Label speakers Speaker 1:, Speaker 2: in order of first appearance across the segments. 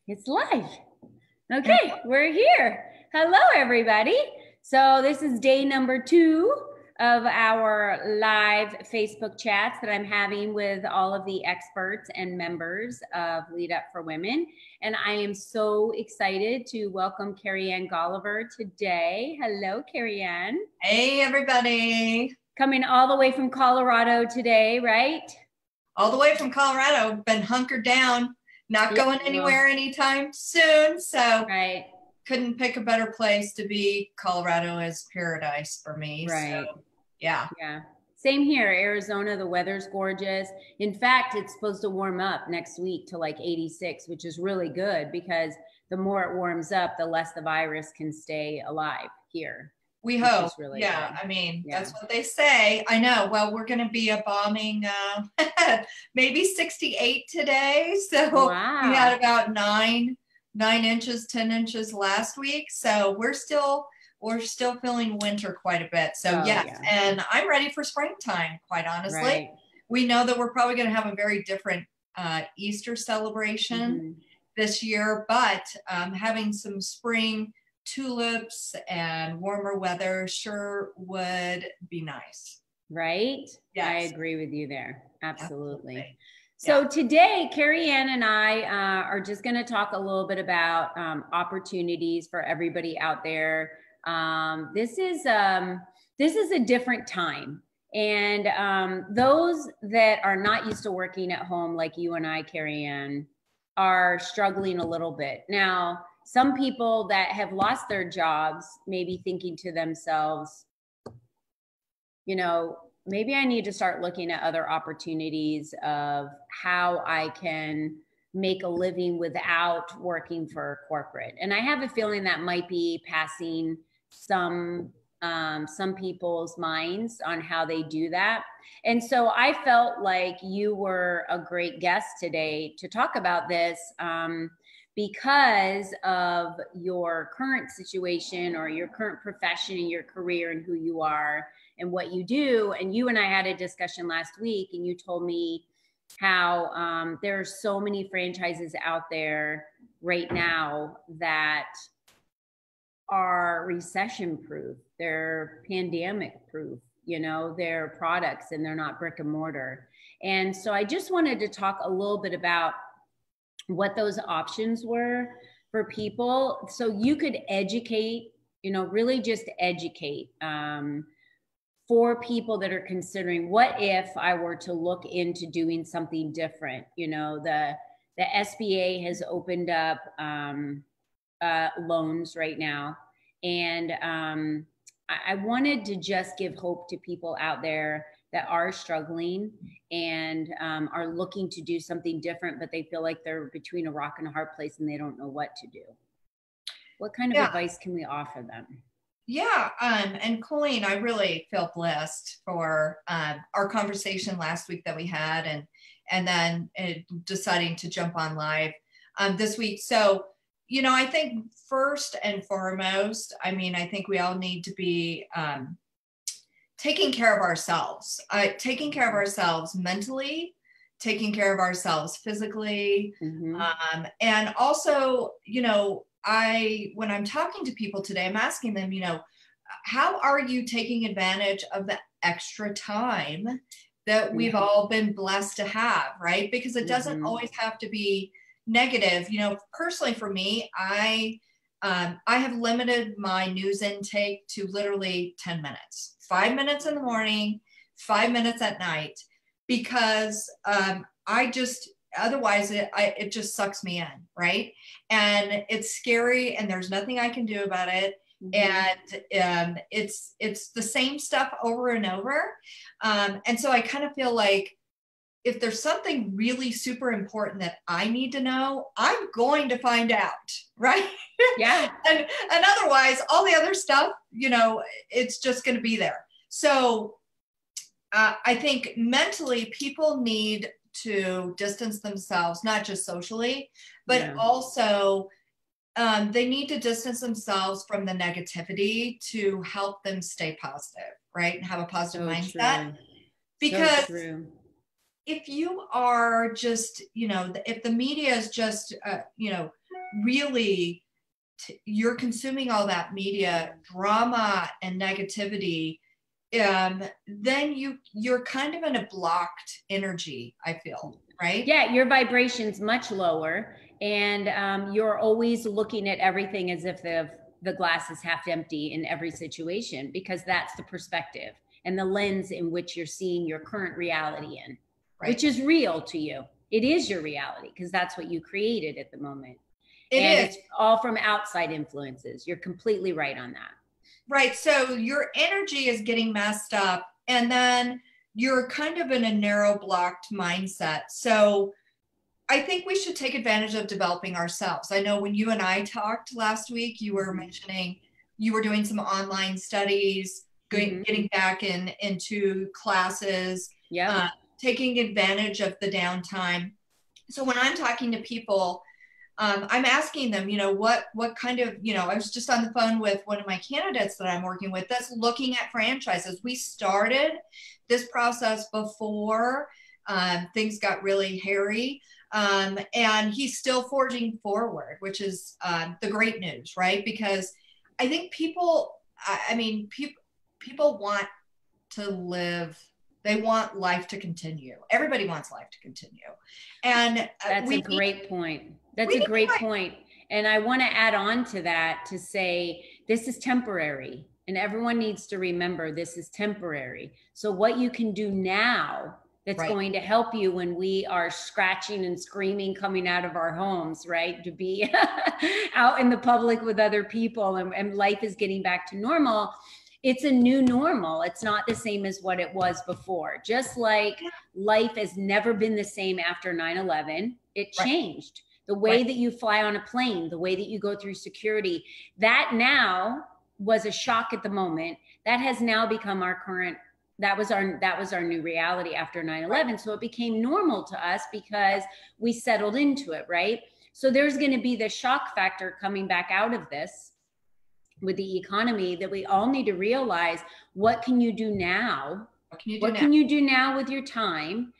Speaker 1: It's live. Okay, we're here. Hello, everybody. So this is day number 2 of our live Facebook chats that I'm having with all of the experts and members of Lead Up for Women. And I am so excited to welcome Careyann Golliver today. Hello, Careyann.
Speaker 2: Hey, everybody.
Speaker 1: Coming all the way from Colorado today, right?
Speaker 2: All the way from Colorado. Been hunkered down. Not going anywhere anytime soon. So
Speaker 1: right.
Speaker 2: Couldn't pick a better place to be. Colorado is paradise for me.
Speaker 1: Right.
Speaker 2: So, yeah.
Speaker 1: Yeah. Same here. Arizona, the weather's gorgeous. In fact, it's supposed to warm up next week to like 86, which is really good because the more it warms up, the less the virus can stay alive here.
Speaker 2: We hope.
Speaker 1: Really
Speaker 2: yeah.
Speaker 1: good.
Speaker 2: I mean, that's what they say. I know. Well, we're going to be a bombing maybe 68 today. So
Speaker 1: wow.
Speaker 2: We had about 9 inches, 10 inches last week. So we're still feeling winter quite a bit. So yes. Yeah. And I'm ready for springtime, quite honestly.
Speaker 1: Right.
Speaker 2: We know that we're probably going to have a very different Easter celebration this year, but having some spring tulips and warmer weather sure would be nice.
Speaker 1: Right?
Speaker 2: Yes.
Speaker 1: I agree with you there. Absolutely. So today, Careyann and I are just going to talk a little bit about opportunities for everybody out there. This is a different time. And those that are not used to working at home like you and I, Careyann, are struggling a little bit. Now, some people that have lost their jobs may be thinking to themselves, you know, maybe I need to start looking at other opportunities of how I can make a living without working for corporate. And I have a feeling that might be passing some people's minds on how they do that. And so I felt like you were a great guest today to talk about this because of your current situation or your current profession and your career and who you are and what you do. And you and I had a discussion last week and you told me how there are so many franchises out there right now that are recession proof, they're pandemic proof, you know, they're products and they're not brick and mortar. And so I just wanted to talk a little bit about what those options were for people so you could educate, you know, really just educate for people that are considering, what if I were to look into doing something different? You know, the SBA has opened up loans right now. And I wanted to just give hope to people out there that are struggling and are looking to do something different, but they feel like they're between a rock and a hard place and they don't know what to do. What kind of advice can we offer them?
Speaker 2: Yeah, and Colleen, I really feel blessed for our conversation last week that we had, and then deciding to jump on live this week. So, you know, I think first and foremost, I mean, I think we all need to be taking care of ourselves, mentally, taking care of ourselves physically. And also, you know, when I'm talking to people today, I'm asking them, you know, how are you taking advantage of the extra time that we've all been blessed to have, right? Because it doesn't always have to be negative. You know, personally for me, I have limited my news intake to literally 10 minutes, 5 minutes in the morning, 5 minutes at night, because otherwise it just sucks me in, right? And it's scary and there's nothing I can do about it. And it's the same stuff over and over. And so I kind of feel like if there's something really super important that I need to know, I'm going to find out, right?
Speaker 1: Yeah.
Speaker 2: and otherwise, all the other stuff, you know, it's just going to be there. So I think mentally people need to distance themselves, not just socially, but also they need to distance themselves from the negativity to help them stay positive, right? And have a positive mindset.
Speaker 1: True.
Speaker 2: Because if you are just, you know, if the media is just, you know, really you're consuming all that media, drama and negativity, then you're kind of in a blocked energy, I feel, right?
Speaker 1: Yeah, your vibration's much lower, and you're always looking at everything as if the glass is half empty in every situation, because that's the perspective and the lens in which you're seeing your current reality in, right, which is real to you. It is your reality because that's what you created at the moment. It's all from outside influences. You're completely right on that.
Speaker 2: Right. So your energy is getting messed up, and then you're kind of in a narrow blocked mindset. So I think we should take advantage of developing ourselves. I know when you and I talked last week, you were mentioning you were doing some online studies, getting back into classes, taking advantage of the downtime. So when I'm talking to people, I'm asking them, what kind of, I was just on the phone with one of my candidates that I'm working with that's looking at franchises. We started this process before things got really hairy, and he's still forging forward, which is the great news, right? Because I think people want to live. They want life to continue. Everybody wants life to continue. And
Speaker 1: that's a great point. That's a great point. And I want to add on to that to say, this is temporary, and everyone needs to remember this is temporary. So what you can do now that's going to help you when we are scratching and screaming coming out of our homes, right? To be out in the public with other people, and life is getting back to normal. It's a new normal. It's not the same as what it was before. Just like life has never been the same after 9/11, it changed. The way that you fly on a plane, the way that you go through security, that now was a shock at the moment. That has now become our current, that was our new reality after 9/11. So it became normal to us because we settled into it, right? So there's going to be the shock factor coming back out of this with the economy, that we all need to realize, what can you do now? What can you do now with your time?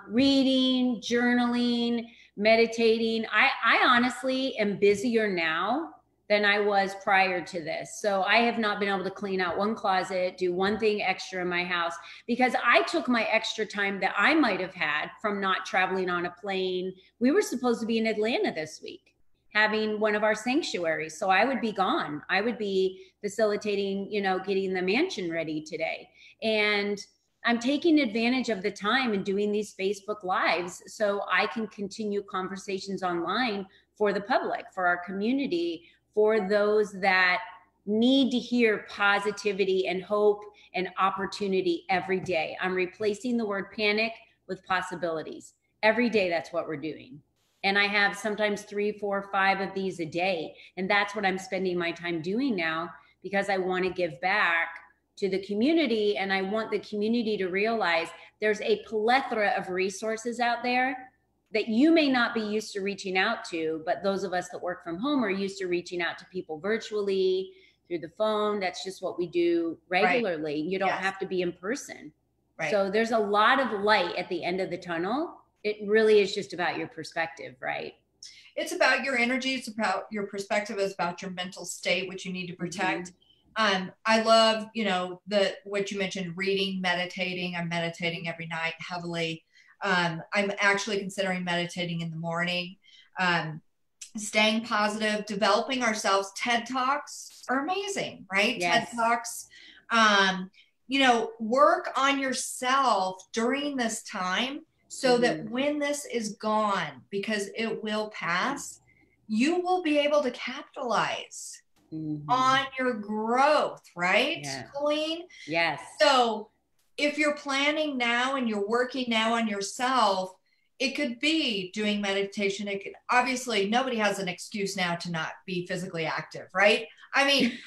Speaker 1: Reading, journaling, meditating. I honestly am busier now than I was prior to this. So I have not been able to clean out one closet, do one thing extra in my house, because I took my extra time that I might have had from not traveling on a plane. We were supposed to be in Atlanta this week, having one of our sanctuaries. So I would be gone. I would be facilitating, getting the mansion ready today. And I'm taking advantage of the time and doing these Facebook Lives so I can continue conversations online for the public, for our community, for those that need to hear positivity and hope and opportunity every day. I'm replacing the word panic with possibilities. Every day, that's what we're doing. And I have sometimes 3, 4, 5 of these a day. And that's what I'm spending my time doing now, because I want to give back to the community. And I want the community to realize there's a plethora of resources out there that you may not be used to reaching out to, but those of us that work from home are used to reaching out to people virtually, through the phone. That's just what we do regularly. You don't have to be in person. So there's a lot of light at the end of the tunnel. It really is just about your perspective, right?
Speaker 2: It's about your energy. It's about your perspective. It's about your mental state, which you need to protect. I love, what you mentioned, reading, meditating. I'm meditating every night heavily. I'm actually considering meditating in the morning. Staying positive, developing ourselves. TED Talks are amazing, right?
Speaker 1: Yes.
Speaker 2: TED Talks. Work on yourself during this time so that when this is gone, because it will pass, you will be able to capitalize on your growth, right, Careyann?
Speaker 1: Yes.
Speaker 2: So if you're planning now and you're working now on yourself, it could be doing meditation. It could, obviously, nobody has an excuse now to not be physically active, right? I mean,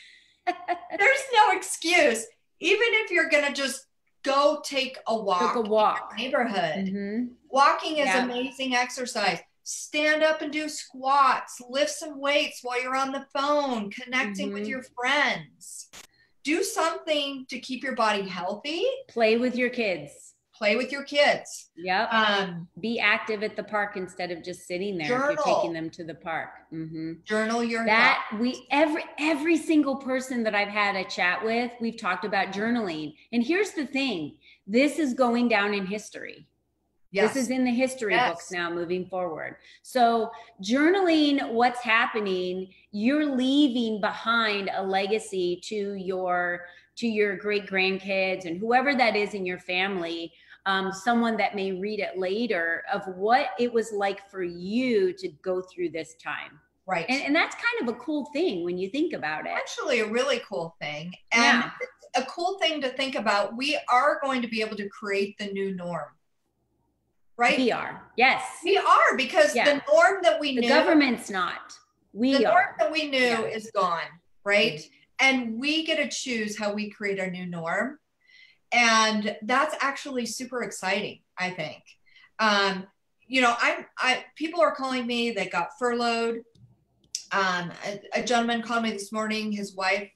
Speaker 2: there's no excuse. Even if you're going to just go take a walk in your neighborhood. Walking is amazing exercise. Stand up and do squats, lift some weights while you're on the phone, connecting with your friends. Do something to keep your body healthy.
Speaker 1: Play with your kids.
Speaker 2: play with your kids.
Speaker 1: Yep. Be active at the park instead of just sitting there.
Speaker 2: Journal.
Speaker 1: If you're taking them to the park.
Speaker 2: Journal your
Speaker 1: that
Speaker 2: thoughts.
Speaker 1: Every single person that I've had a chat with, we've talked about journaling. And here's the thing, this is going down in history. Yes. This is in the history books now moving forward. So journaling what's happening, you're leaving behind a legacy to your great grandkids and whoever that is in your family, someone that may read it later, of what it was like for you to go through this time.
Speaker 2: Right.
Speaker 1: And that's kind of a cool thing when you think about it.
Speaker 2: Actually, a really cool thing. And a cool thing to think about, we are going to be able to create the new norm. Right?
Speaker 1: We are. Yes.
Speaker 2: We are, because the norm that we knew. The
Speaker 1: government's not. The
Speaker 2: norm that we knew is gone, right? And we get to choose how we create our new norm. And that's actually super exciting, I think. You know, people are calling me, they got furloughed. A gentleman called me this morning. His wife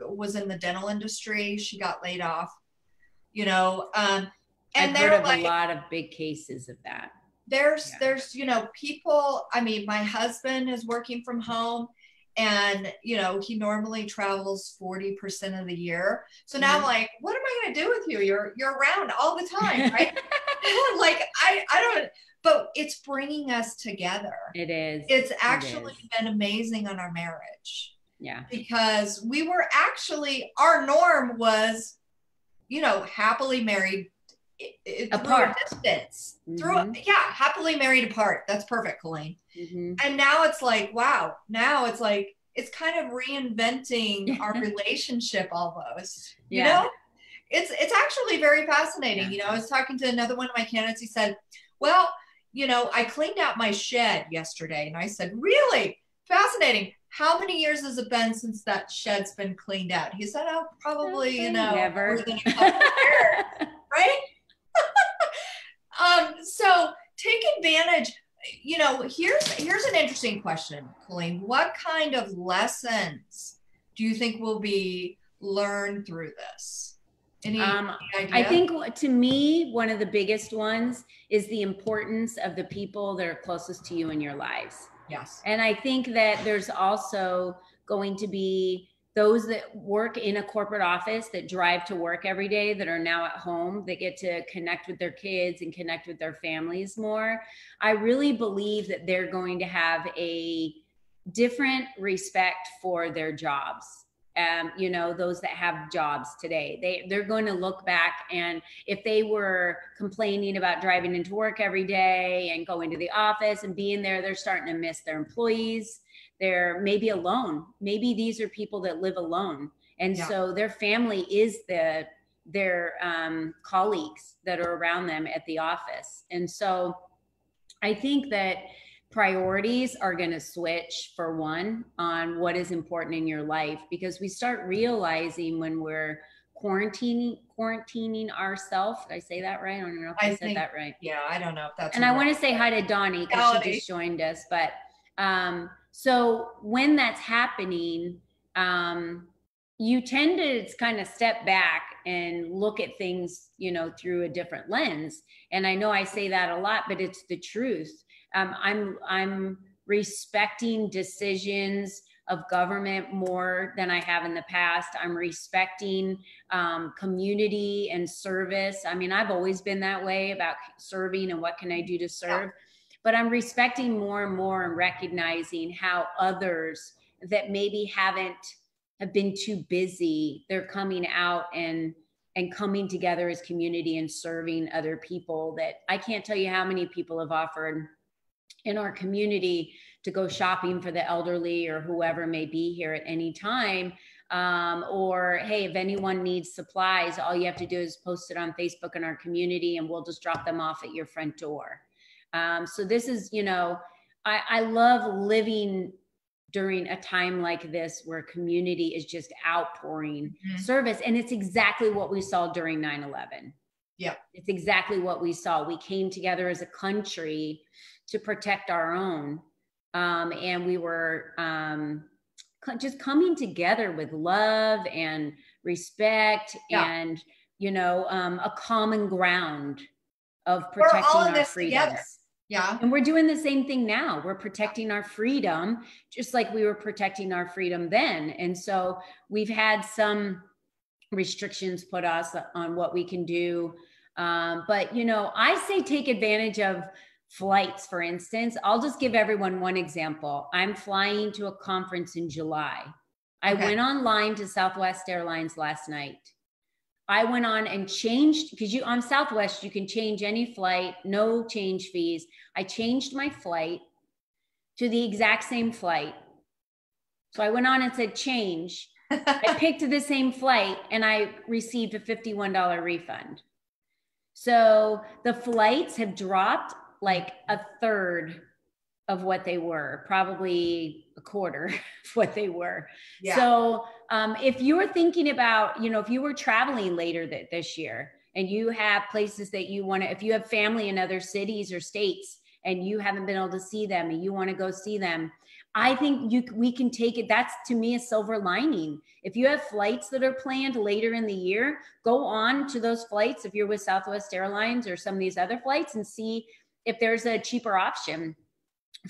Speaker 2: was in the dental industry. She got laid off, you know. And
Speaker 1: I've heard of a lot of big cases of that.
Speaker 2: There's, you know, people, I mean, my husband is working from home, and, you know, he normally travels 40% of the year. So now I'm like, what am I going to do with you? You're around all the time, right? Like, I don't, but it's bringing us together.
Speaker 1: It is.
Speaker 2: It's actually been amazing on our marriage.
Speaker 1: Yeah.
Speaker 2: Because we were actually, our norm was, you know, happily married
Speaker 1: apart,
Speaker 2: distance, happily married apart. That's perfect, Careyann. And now it's like, wow, now it's like, it's kind of reinventing our relationship almost. You know, it's actually very fascinating. You know, I was talking to another one of my candidates. He said, well, you know, I cleaned out my shed yesterday. And I said, really? Fascinating. How many years has it been since that shed's been cleaned out? He said, oh, probably, you know,
Speaker 1: never.
Speaker 2: More than a couple years, right? So take advantage. You know, here's an interesting question, Careyann. What kind of lessons do you think will be learned through this? Any idea?
Speaker 1: I think, to me, one of the biggest ones is the importance of the people that are closest to you in your lives.
Speaker 2: Yes.
Speaker 1: And I think that there's also going to be those that work in a corporate office that drive to work every day, that are now at home, that get to connect with their kids and connect with their families more. I really believe that they're going to have a different respect for their jobs. You know, those that have jobs today, they're going to look back, and if they were complaining about driving into work every day and going to the office and being there, they're starting to miss their employees. They're maybe alone. Maybe these are people that live alone. And so their family is their colleagues that are around them at the office. And so I think that priorities are going to switch, for one, on what is important in your life, because we start realizing when we're quarantining ourselves. Did I say that right? I don't know if I said that right.
Speaker 2: Yeah, I don't know if that's.
Speaker 1: And I want to say hi to Donnie, because she just joined us. But so when that's happening, you tend to kind of step back and look at things, you know, through a different lens. And I know I say that a lot, but it's the truth. I'm respecting decisions of government more than I have in the past. I'm respecting community and service. I mean, I've always been that way about serving and what can I do to serve. But I'm respecting more and more, and recognizing how others that maybe have been too busy, they're coming out and coming together as community and serving other people. That I can't tell you how many people have offered in our community to go shopping for the elderly or whoever may be here at any time. Or, hey, if anyone needs supplies, all you have to do is post it on Facebook in our community, and we'll just drop them off at your front door. So this is, you know, I love living during a time like this where community is just outpouring service. And it's exactly what we saw during 9/11.
Speaker 2: Yeah.
Speaker 1: It's exactly what we saw. We came together as a country to protect our own. And we were just coming together with love and respect and a common ground of
Speaker 2: We're
Speaker 1: protecting
Speaker 2: all in
Speaker 1: our
Speaker 2: this together.
Speaker 1: freedoms.
Speaker 2: Yeah.
Speaker 1: And we're doing the same thing now. We're protecting our freedom, just like we were protecting our freedom then. And so we've had some restrictions put us on what we can do. But, I say take advantage of flights, for instance. I'll just give everyone one example. I'm flying to a conference in July. I went online to Southwest Airlines last night. I went on and changed, because on Southwest, you can change any flight, no change fees. I changed my flight to the exact same flight. So I went on and said, change. I picked the same flight and I received a $51 refund. So the flights have dropped like a third of what they were, probably a quarter of what they were. Yeah. So if you're thinking about, if you were traveling later this year and you have places that you want to, if you have family in other cities or states and you haven't been able to see them and you want to go see them, I think we can take it. That's, to me, a silver lining. If you have flights that are planned later in the year, go on to those flights if you're with Southwest Airlines or some of these other flights and see if there's a cheaper option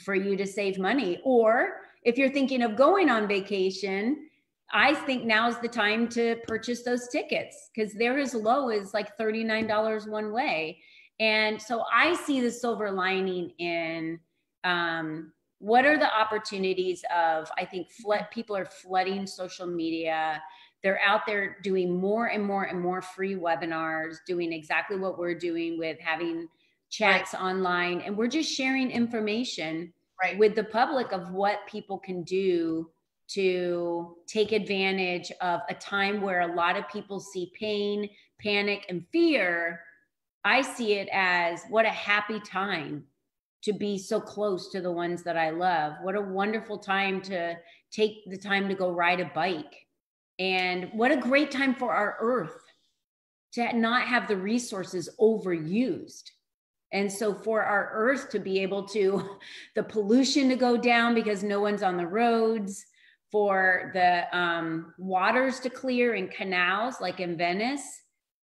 Speaker 1: for you to save money. Or if you're thinking of going on vacation, I think now's the time to purchase those tickets, because they're as low as like $39 one way. And so I see the silver lining in what are the opportunities of, I think people are flooding social media. They're out there doing more and more and more free webinars, doing exactly what we're doing with having chats online. And we're just sharing information with the public of what people can do to take advantage of a time where a lot of people see pain, panic, and fear. I see it as what a happy time to be so close to the ones that I love. What a wonderful time to take the time to go ride a bike. And what a great time for our earth to not have the resources overused. And so for our earth to be able to, the pollution to go down because no one's on the roads, for the waters to clear in canals, like in Venice,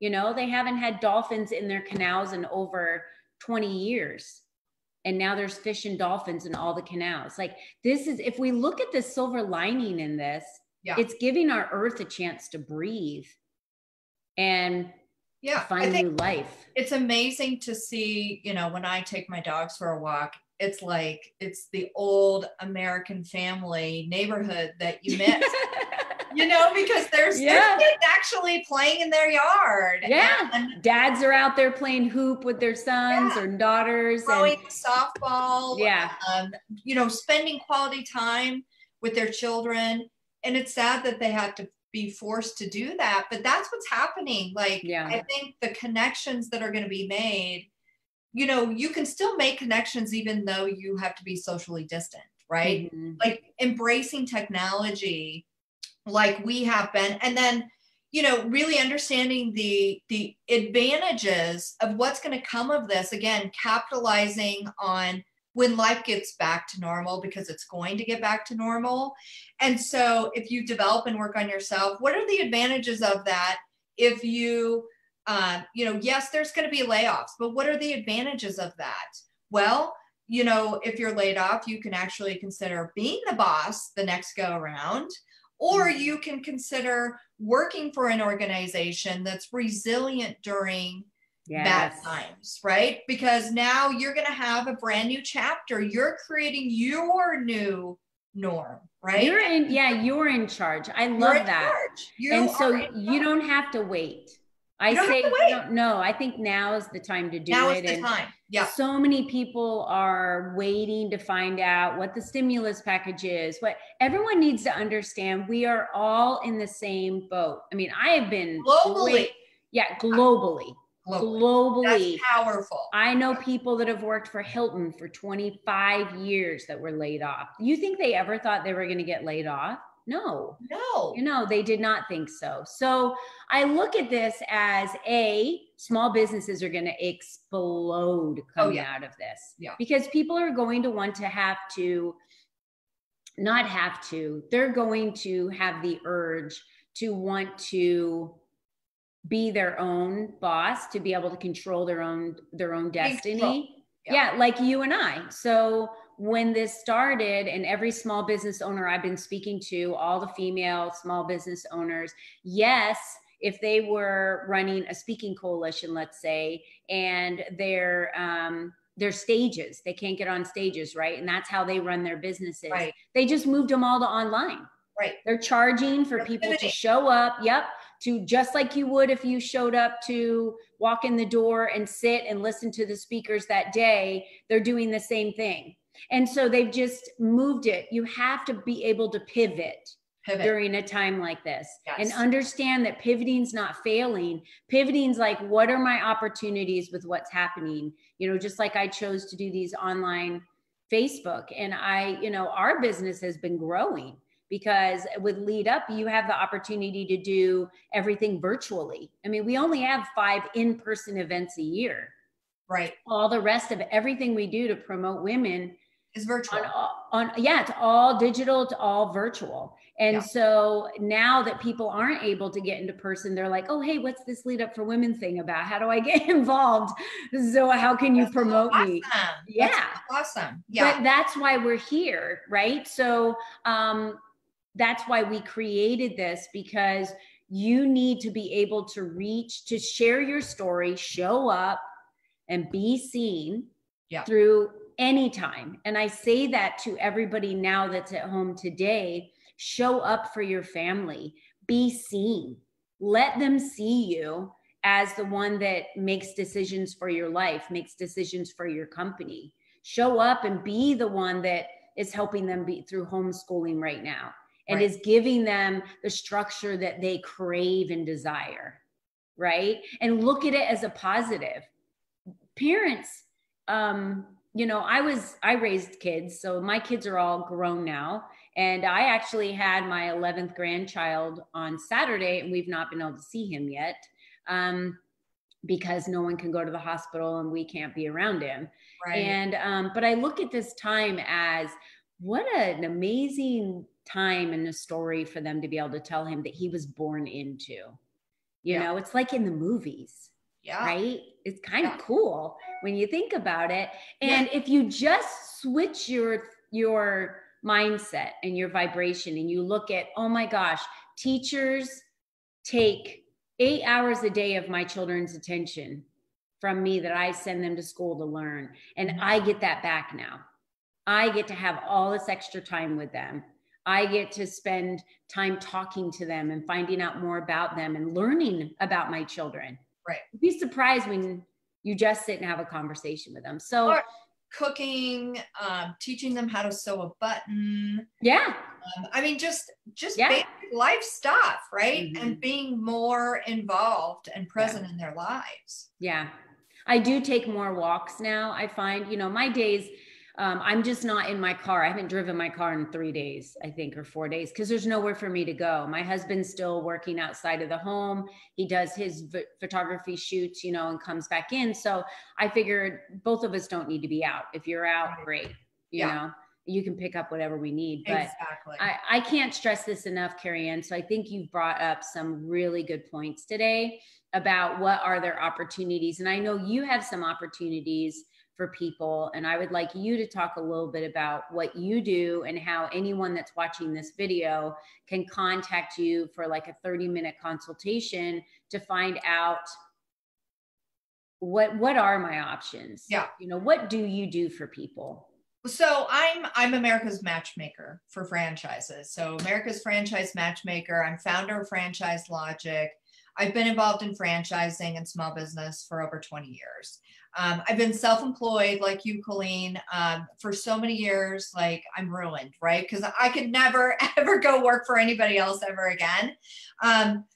Speaker 1: they haven't had dolphins in their canals in over 20 years. And now there's fish and dolphins in all the canals. Like, this is, if we look at the silver lining in this, it's giving our earth a chance to breathe and find new life.
Speaker 2: It's amazing to see, when I take my dogs for a walk, it's like, it's the old American family neighborhood that you miss. Because there's kids actually playing in their yard.
Speaker 1: Yeah. And dads are out there playing hoop with their sons or daughters.
Speaker 2: Throwing softball.
Speaker 1: Yeah.
Speaker 2: Spending quality time with their children. And it's sad that they have to be forced to do that, but that's what's happening. Like, I think the connections that are going to be made, you can still make connections even though you have to be socially distant, right? Mm-hmm. Like embracing technology like we have been, and then really understanding the advantages of what's going to come of this, again capitalizing on when life gets back to normal, because it's going to get back to normal. And so if you develop and work on yourself, what are the advantages of that? If you yes, there's going to be layoffs, but what are the advantages of that? Well, if you're laid off, you can actually consider being the boss the next go around. Or you can consider working for an organization that's resilient during bad times, right? Because now you're going to have a brand new chapter. You're creating your new norm, right?
Speaker 1: You're in charge. I love that. And so you don't have to wait. I think now is the time to do it.
Speaker 2: Now is the time. Yeah.
Speaker 1: So many people are waiting to find out what the stimulus package is. What everyone needs to understand, we are all in the same boat. I mean, I have been globally. Globally.
Speaker 2: That's powerful.
Speaker 1: I know people that have worked for Hilton for 25 years that were laid off. You think they ever thought they were going to get laid off? No, they did not think so. So I look at this as small businesses are going to explode coming out of this, because people are going to want to they're going to have the urge to want to be their own boss, to be able to control their own destiny.
Speaker 2: Yeah.
Speaker 1: Yeah, like you and I. So when this started, and every small business owner I've been speaking to, all the female small business owners, yes, if they were running a speaking coalition, let's say, and their stages, they can't get on stages, right? And that's how they run their businesses.
Speaker 2: Right.
Speaker 1: They just moved them all to online.
Speaker 2: Right.
Speaker 1: They're charging for people to show up. Yep. To just like you would if you showed up to walk in the door and sit and listen to the speakers that day. They're doing the same thing. And so they've just moved it. You have to be able to pivot during a time like this. Yes. And understand that pivoting's not failing. Pivoting's like, what are my opportunities with what's happening? You know, just like I chose to do these online Facebook, and our business has been growing. Because with Lead Up, you have the opportunity to do everything virtually. I mean, we only have 5 in-person events a year.
Speaker 2: Right.
Speaker 1: All the rest of everything we do to promote women
Speaker 2: is virtual.
Speaker 1: It's all digital, it's all virtual. And so now that people aren't able to get into person, they're like, oh, hey, what's this Lead Up for Women thing about? How do I get involved? So how can you promote me? Yeah.
Speaker 2: That's awesome. Yeah.
Speaker 1: But that's why we're here, right? So, that's why we created this, because you need to be able to reach, to share your story, show up, and be seen through any time. And I say that to everybody now that's at home today. Show up for your family. Be seen. Let them see you as the one that makes decisions for your life, makes decisions for your company. Show up and be the one that is helping them be through homeschooling right now. And is giving them the structure that they crave and desire, right? And look at it as a positive. Parents, I raised kids, so my kids are all grown now. And I actually had my 11th grandchild on Saturday, and we've not been able to see him yet because no one can go to the hospital and we can't be around him. Right. And but I look at this time as what an amazing time and a story for them to be able to tell him that he was born into. You know, it's like in the movies, right? It's kind of cool when you think about it. And if you just switch your mindset and your vibration, and you look at, oh my gosh, teachers take 8 hours a day of my children's attention from me that I send them to school to learn. And I get that back now. I get to have all this extra time with them. I get to spend time talking to them and finding out more about them and learning about my children.
Speaker 2: Right.
Speaker 1: You'd be surprised when you just sit and have a conversation with them. So
Speaker 2: or cooking, teaching them how to sew a button.
Speaker 1: Yeah.
Speaker 2: I mean, just basic life stuff, right?
Speaker 1: Mm-hmm.
Speaker 2: And being more involved and present in their lives.
Speaker 1: Yeah. I do take more walks now. I find, my days, I'm just not in my car. I haven't driven my car in 3 days, I think, or 4 days, because there's nowhere for me to go. My husband's still working outside of the home. He does his photography shoots, and comes back in. So I figured both of us don't need to be out. If you're out, great. You know, you can pick up whatever we need. But
Speaker 2: exactly.
Speaker 1: I can't stress this enough, Careyann. So I think you've brought up some really good points today about what are their opportunities. And I know you have some opportunities for people. And I would like you to talk a little bit about what you do and how anyone that's watching this video can contact you for like a 30-minute consultation to find out what are my options?
Speaker 2: Yeah.
Speaker 1: What do you do for people?
Speaker 2: So I'm America's Matchmaker for franchises. So America's Franchise Matchmaker. I'm founder of Franchise Logic. I've been involved in franchising and small business for over 20 years. I've been self-employed like you, Colleen, for so many years, like I'm ruined, right? Because I could never, ever go work for anybody else ever again.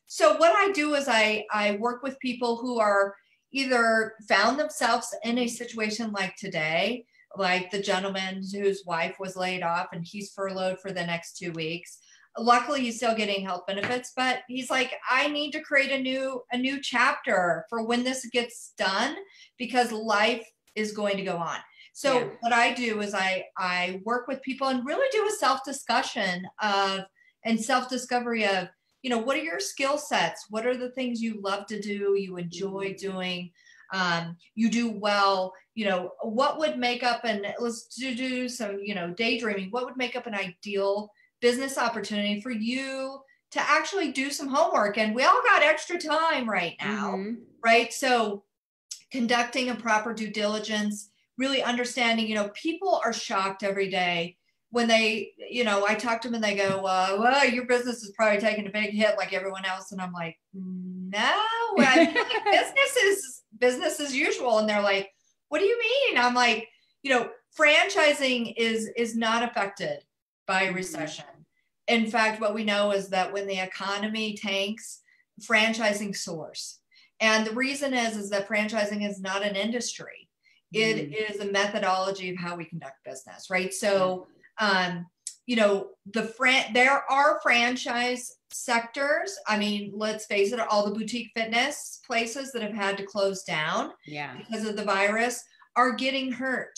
Speaker 2: So what I do is I work with people who are either found themselves in a situation like today, like the gentleman whose wife was laid off and he's furloughed for the next 2 weeks. Luckily, he's still getting health benefits, but he's like, I need to create a new chapter for when this gets done, because life is going to go on. So what I do is I work with people and really do a self-discussion and self-discovery of, what are your skill sets? What are the things you love to do, you enjoy doing, you do well? What would make up, and let's do some, daydreaming. What would make up an ideal business opportunity for you to actually do some homework? And we all got extra time right now, right? So conducting a proper due diligence, really understanding, people are shocked every day when they, I talk to them and they go, well, your business is probably taking a big hit like everyone else. And I'm like, no, business as usual. And they're like, what do you mean? I'm like, franchising is not affected by recession. In fact, what we know is that when the economy tanks, franchising soars. And the reason is that franchising is not an industry. It is a methodology of how we conduct business, right? So, there are franchise sectors. I mean, let's face it, all the boutique fitness places that have had to close down because of the virus are getting hurt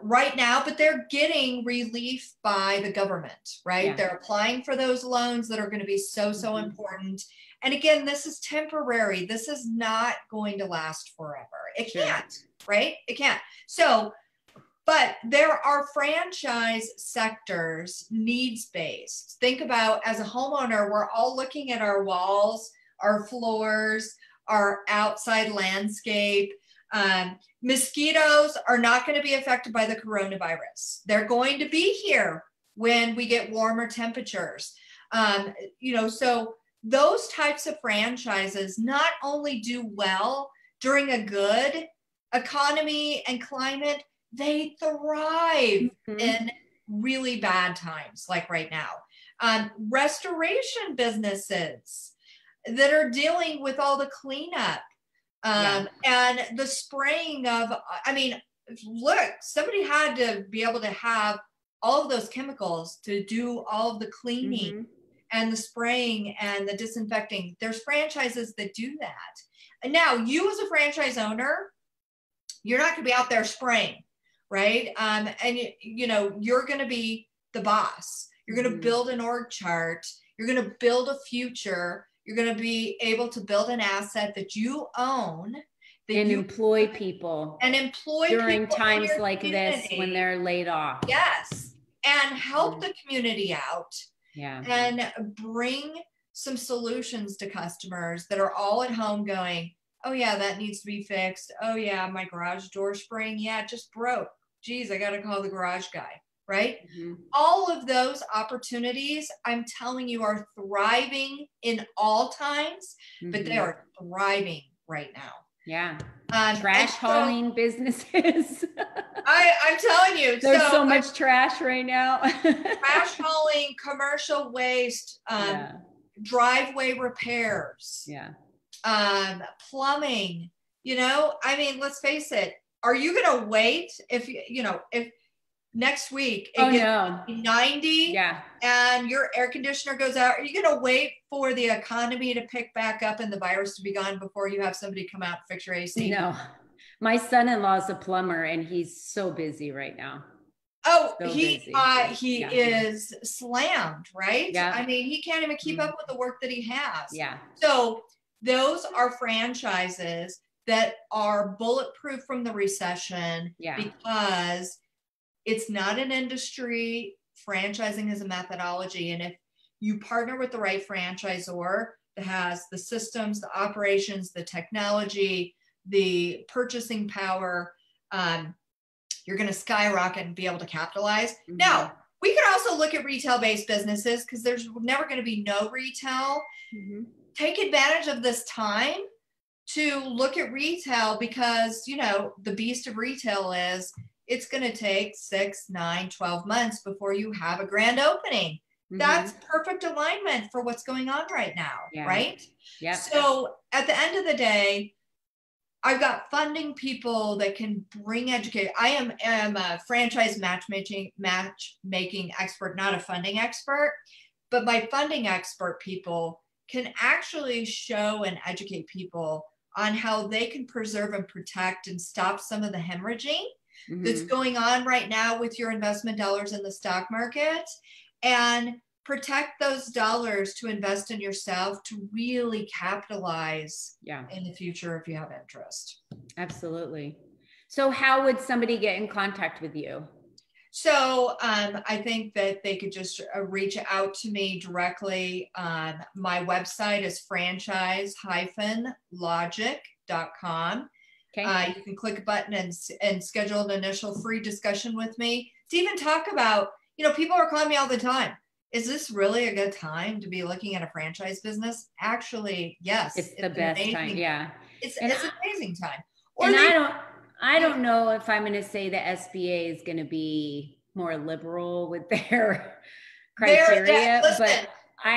Speaker 2: right now, but they're getting relief by the government, right? They're applying for those loans that are going to be so important. And again, this is temporary. This is not going to last forever. It can't, right? It can't. So, but there are franchise sectors, needs-based. Think about, as a homeowner, we're all looking at our walls, our floors, our outside landscape. Mosquitoes are not going to be affected by the coronavirus. They're going to be here when we get warmer temperatures. So those types of franchises not only do well during a good economy and climate, they thrive in really bad times like right now. Restoration businesses that are dealing with all the cleanup and the spraying of, look, somebody had to be able to have all of those chemicals to do all of the cleaning and the spraying and the disinfecting. There's franchises that do that. And now you as a franchise owner, you're not going to be out there spraying, right? And you're going to be the boss. You're going to build an org chart. You're going to build a future. You're going to be able to build an asset that you own.
Speaker 1: And employ people.
Speaker 2: And employ
Speaker 1: during
Speaker 2: people
Speaker 1: times like this when they're laid off.
Speaker 2: Yes. And help the community out.
Speaker 1: Yeah.
Speaker 2: And bring some solutions to customers that are all at home going, oh yeah, that needs to be fixed. Oh yeah, my garage door spring, yeah, it just broke. Geez, I got to call the garage guy, right? All of those opportunities, I'm telling you, are thriving in all times, but they are thriving right now.
Speaker 1: Yeah. Trash hauling businesses.
Speaker 2: I'm telling you.
Speaker 1: There's so much trash right now.
Speaker 2: Trash hauling, commercial waste, driveway repairs. Plumbing, let's face it. Are you going to wait if next week it gets 90 and your air conditioner goes out? Are you going to wait for the economy to pick back up and the virus to be gone before you have somebody come out and fix your AC?
Speaker 1: No, my son-in-law is a plumber and he's so busy right now.
Speaker 2: Oh, so he is slammed, right? I mean, he can't even keep up with the work that he has. So those are franchises that are bulletproof from the recession because it's not an industry. Franchising is a methodology. And if you partner with the right franchisor that has the systems, the operations, the technology, the purchasing power, you're going to skyrocket and be able to capitalize. Now, we could also look at retail-based businesses because there's never going to be no retail. Take advantage of this time to look at retail because, the beast of retail is it's going to take 6, 9, 12 months before you have a grand opening. That's perfect alignment for what's going on right now, right? So at the end of the day, I've got funding people that can bring education. I am a franchise matchmaking expert, not a funding expert, but my funding expert people can actually show and educate people on how they can preserve and protect and stop some of the hemorrhaging that's going on right now with your investment dollars in the stock market and protect those dollars to invest in yourself to really capitalize in the future if you have interest.
Speaker 1: Absolutely. So how would somebody get in contact with you?
Speaker 2: So I think that they could just reach out to me directly. My website is franchise-logic.com. Okay. You can click a button and schedule an initial free discussion with me to even talk about, people are calling me all the time. Is this really a good time to be looking at a franchise business? Actually, yes.
Speaker 1: It's the best time. Yeah.
Speaker 2: It's an amazing time.
Speaker 1: And I don't know if I'm going to say the SBA is going to be more liberal with their criteria, but I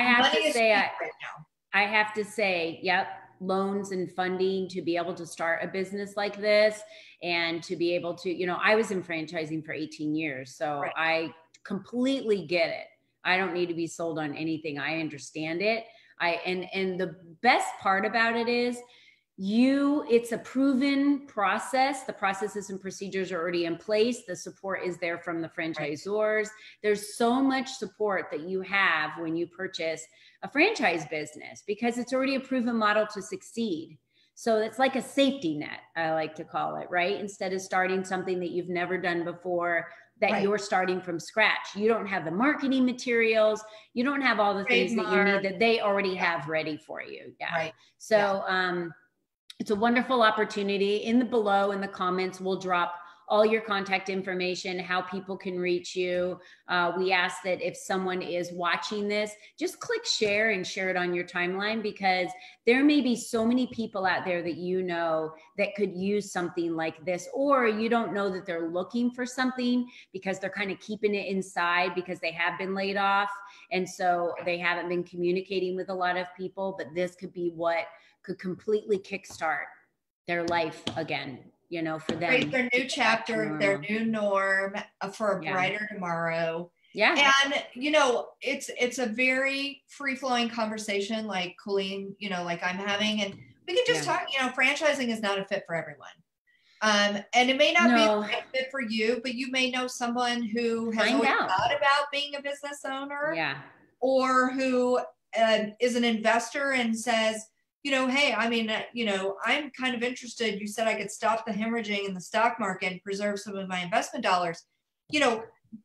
Speaker 1: have to say, yep, loans and funding to be able to start a business like this and to be able to, I was in franchising for 18 years, so I completely get it. I don't need to be sold on anything. I understand it. And the best part about it is it's a proven process. The processes and procedures are already in place. The support is there from the franchisors. There's so much support that you have when you purchase a franchise business because it's already a proven model to succeed. So it's like a safety net, I like to call it, right? Instead of starting something that you've never done before, that you're starting from scratch. You don't have the marketing materials. You don't have all the things that you need that they already have ready for you. So it's a wonderful opportunity. In the comments, we'll drop all your contact information, how people can reach you. We ask that if someone is watching this, just click share and share it on your timeline, because there may be so many people out there that that could use something like this, or you don't know that they're looking for something because they're kind of keeping it inside because they have been laid off. And so they haven't been communicating with a lot of people, but this could be what could completely kickstart their life again, for them.
Speaker 2: Create their new chapter, their new norm for a brighter tomorrow.
Speaker 1: Yeah.
Speaker 2: And, it's a very free-flowing conversation like Colleen, like I'm having, and we can just talk, franchising is not a fit for everyone. And it may not be a fit for you, but you may know someone who has always thought about being a business owner, or who is an investor and says, hey, I'm kind of interested. You said I could stop the hemorrhaging in the stock market and preserve some of my investment dollars.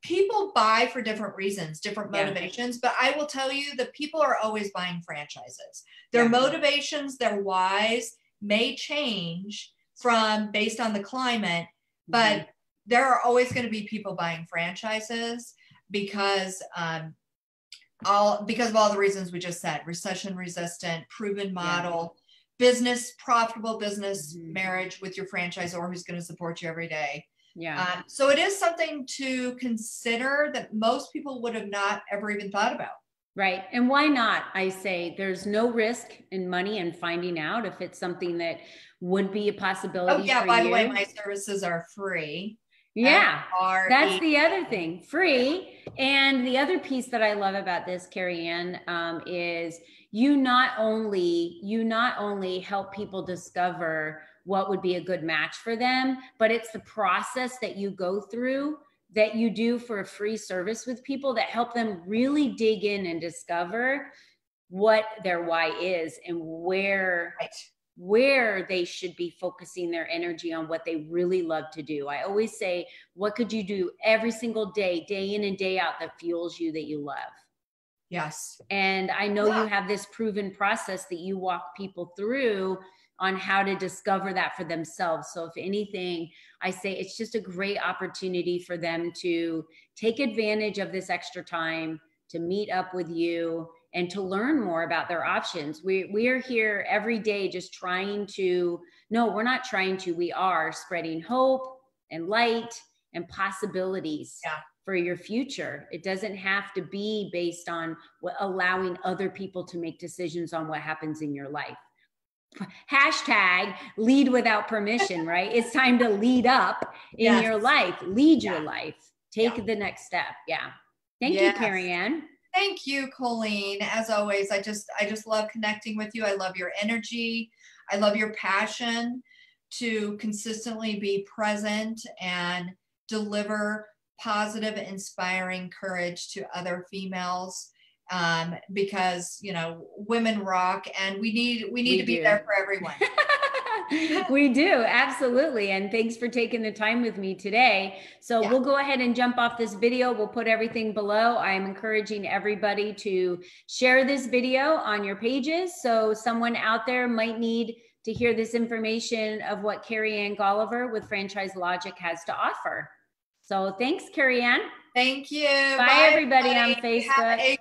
Speaker 2: People buy for different reasons, different motivations, but I will tell you that people are always buying franchises. Their motivations, their whys may change based on the climate, but there are always going to be people buying franchises because of all the reasons we just said: recession resistant, proven model, profitable business marriage with your franchisor who's going to support you every day. So it is something to consider that most people would have not ever even thought about.
Speaker 1: Right. And why not? I say there's no risk in money and finding out if it's something that would be a possibility.
Speaker 2: Oh yeah, by the way, my services are free.
Speaker 1: Yeah, that's the other thing, free. And the other piece that I love about this, Careyann, is you not only help people discover what would be a good match for them, but it's the process that you go through that you do for a free service with people that help them really dig in and discover what their why is and where they should be focusing their energy on what they really love to do. I always say, what could you do every single day, day in and day out, that fuels you, that you love?
Speaker 2: Yes.
Speaker 1: And I know you have this proven process that you walk people through on how to discover that for themselves. So if anything, I say it's just a great opportunity for them to take advantage of this extra time to meet up with you and to learn more about their options. We are here every day just we are spreading hope and light and possibilities for your future. It doesn't have to be based on allowing other people to make decisions on what happens in your life. Hashtag lead without permission, right? It's time to lead up in your life, lead your life, take the next step. Thank you, Careyann.
Speaker 2: Thank you, Colleen. As always, I just love connecting with you. I love your energy. I love your passion to consistently be present and deliver positive, inspiring courage to other females because, you know, women rock, and we need to be there for everyone.
Speaker 1: We do, absolutely. And thanks for taking the time with me today. So we'll go ahead and jump off this video. We'll put everything below. I'm encouraging everybody to share this video on your pages, so someone out there might need to hear this information of what Careyann Golliver with Franchise Logic has to offer. So thanks, Careyann.
Speaker 2: Thank you.
Speaker 1: Bye everybody on Facebook.